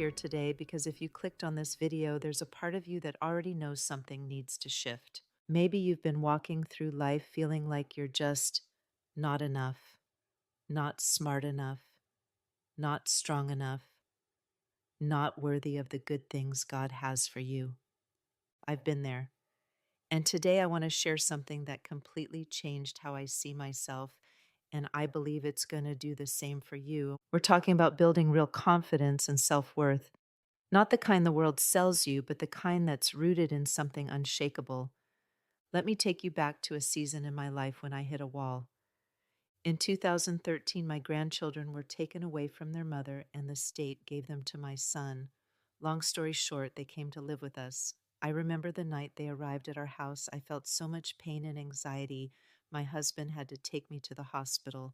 here today because if you clicked on this video, there's a part of you that already knows something needs to shift. Maybe you've been walking through life feeling like you're just not enough, not smart enough, not strong enough, not worthy of the good things God has for you. I've been there. And today I want to share something that completely changed how I see myself, and I believe it's going to do the same for you. We're talking about building real confidence and self worth. Not the kind the world sells you, but the kind that's rooted in something unshakable. Let me take you back to a season in my life when I hit a wall. In 2013, my grandchildren were taken away from their mother, and the state gave them to my son. Long story short, they came to live with us. I remember the night they arrived at our house. I felt so much pain and anxiety. My husband had to take me to the hospital.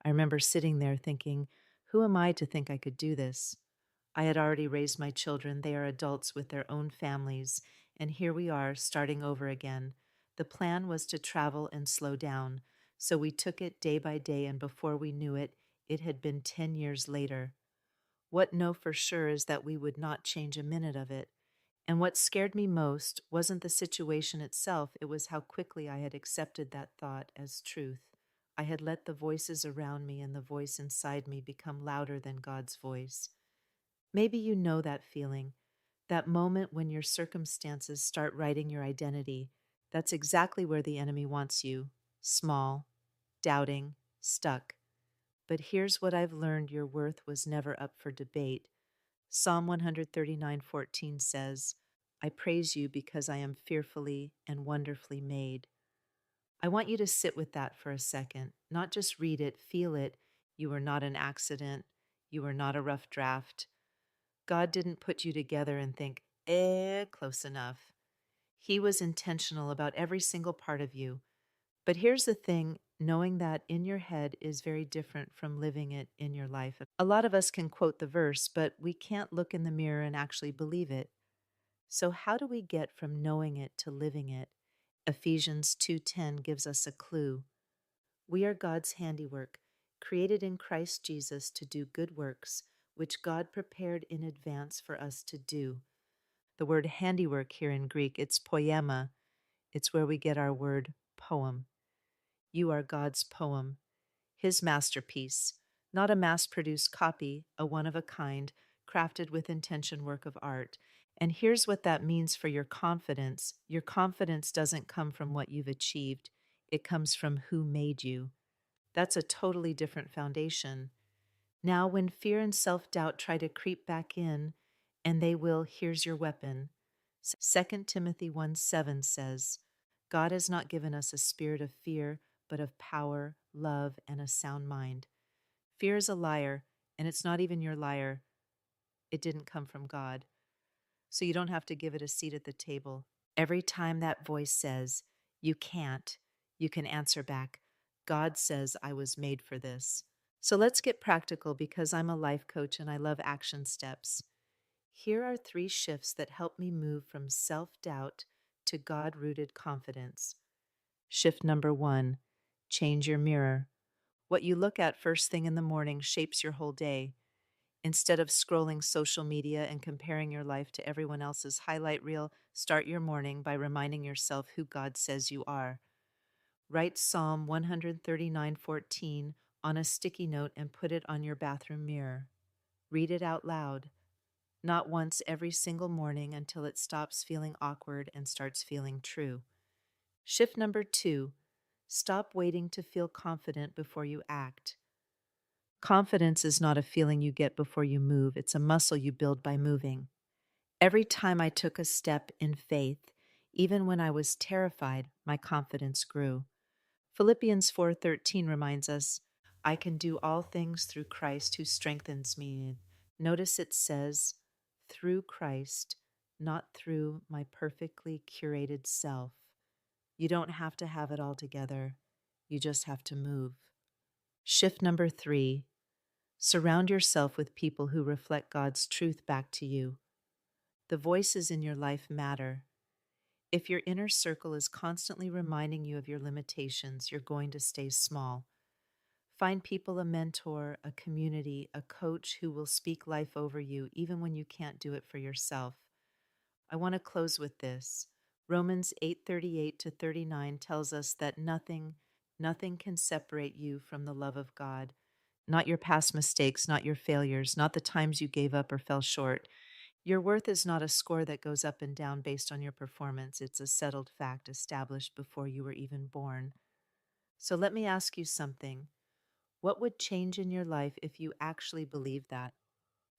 I remember sitting there thinking, who am I to think I could do this? I had already raised my children. They are adults with their own families. And here we are, starting over again. The plan was to travel and slow down. So we took it day by day, and before we knew it, it had been 10 years later. What know for sure is that we would not change a minute of it. And what scared me most wasn't the situation itself, it was how quickly I had accepted that thought as truth. I had let the voices around me and the voice inside me become louder than God's voice. Maybe you know that feeling, that moment when your circumstances start writing your identity. That's exactly where the enemy wants you: small, doubting, stuck. But here's what I've learned: your worth was never up for debate. Psalm 139:14 says, I praise you because I am fearfully and wonderfully made. I want you to sit with that for a second, not just read it, feel it. You are not an accident. You are not a rough draft. God didn't put you together and think, close enough. He was intentional about every single part of you. But here's the thing: knowing that in your head is very different from living it in your life. A lot of us can quote the verse, but we can't look in the mirror and actually believe it. So, how do we get from knowing it to living it? Ephesians 2:10 gives us a clue. We are God's handiwork, created in Christ Jesus to do good works, which God prepared in advance for us to do. The word handiwork here in Greek, it's poema. It's where we get our word poem. You are God's poem, His masterpiece, not a mass-produced copy, a one-of-a-kind, crafted with intention work of art. And here's what that means for your confidence. Your confidence doesn't come from what you've achieved. It comes from who made you. That's a totally different foundation. Now, when fear and self-doubt try to creep back in, and they will, here's your weapon. 2 Timothy 1:7 says, God has not given us a spirit of fear, but of power, love, and a sound mind. Fear is a liar, and it's not even your liar. It didn't come from God. So you don't have to give it a seat at the table. Every time that voice says, you can't, you can answer back, God says I was made for this. So let's get practical because I'm a life coach and I love action steps. Here are 3 shifts that help me move from self-doubt to God-rooted confidence. Shift number 1, change your mirror. What you look at first thing in the morning shapes your whole day. Instead of scrolling social media and comparing your life to everyone else's highlight reel, start your morning by reminding yourself who God says you are. Write Psalm 139:14 on a sticky note and put it on your bathroom mirror. Read it out loud, not once, every single morning until it stops feeling awkward and starts feeling true. Shift number 2, stop waiting to feel confident before you act. Confidence is not a feeling you get before you move, it's a muscle you build by moving. Every time I took a step in faith, even when I was terrified, my confidence grew. Philippians 4:13 reminds us, I can do all things through Christ who strengthens me. Notice it says, through Christ, not through my perfectly curated self. You don't have to have it all together. You just have to move. Shift number 3, surround yourself with people who reflect God's truth back to you. The voices in your life matter. If your inner circle is constantly reminding you of your limitations, you're going to stay small. Find people a mentor, a community, a coach who will speak life over you, even when you can't do it for yourself. I want to close with this. Romans 8:38 to 39 tells us that nothing can separate you from the love of God. Not your past mistakes, not your failures, not the times you gave up or fell short. Your worth is not a score that goes up and down based on your performance. It's a settled fact established before you were even born. So let me ask you something. What would change in your life if you actually believed that?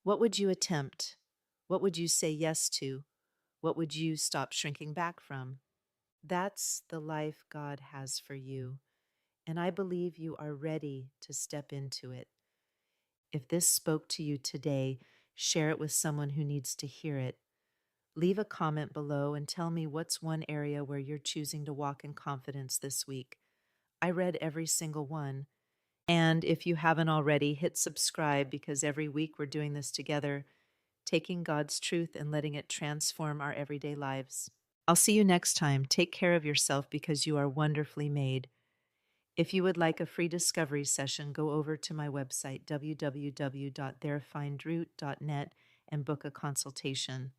What would you attempt? What would you say yes to? What would you stop shrinking back from? That's the life God has for you, and I believe you are ready to step into it. If this spoke to you today, share it with someone who needs to hear it. Leave a comment below and tell me what's one area where you're choosing to walk in confidence this week. I read every single one. And if you haven't already, hit subscribe because every week we're doing this together, taking God's truth and letting it transform our everyday lives. I'll see you next time. Take care of yourself because you are wonderfully made. If you would like a free discovery session, go over to my website, www.theirefindroot.net, and book a consultation.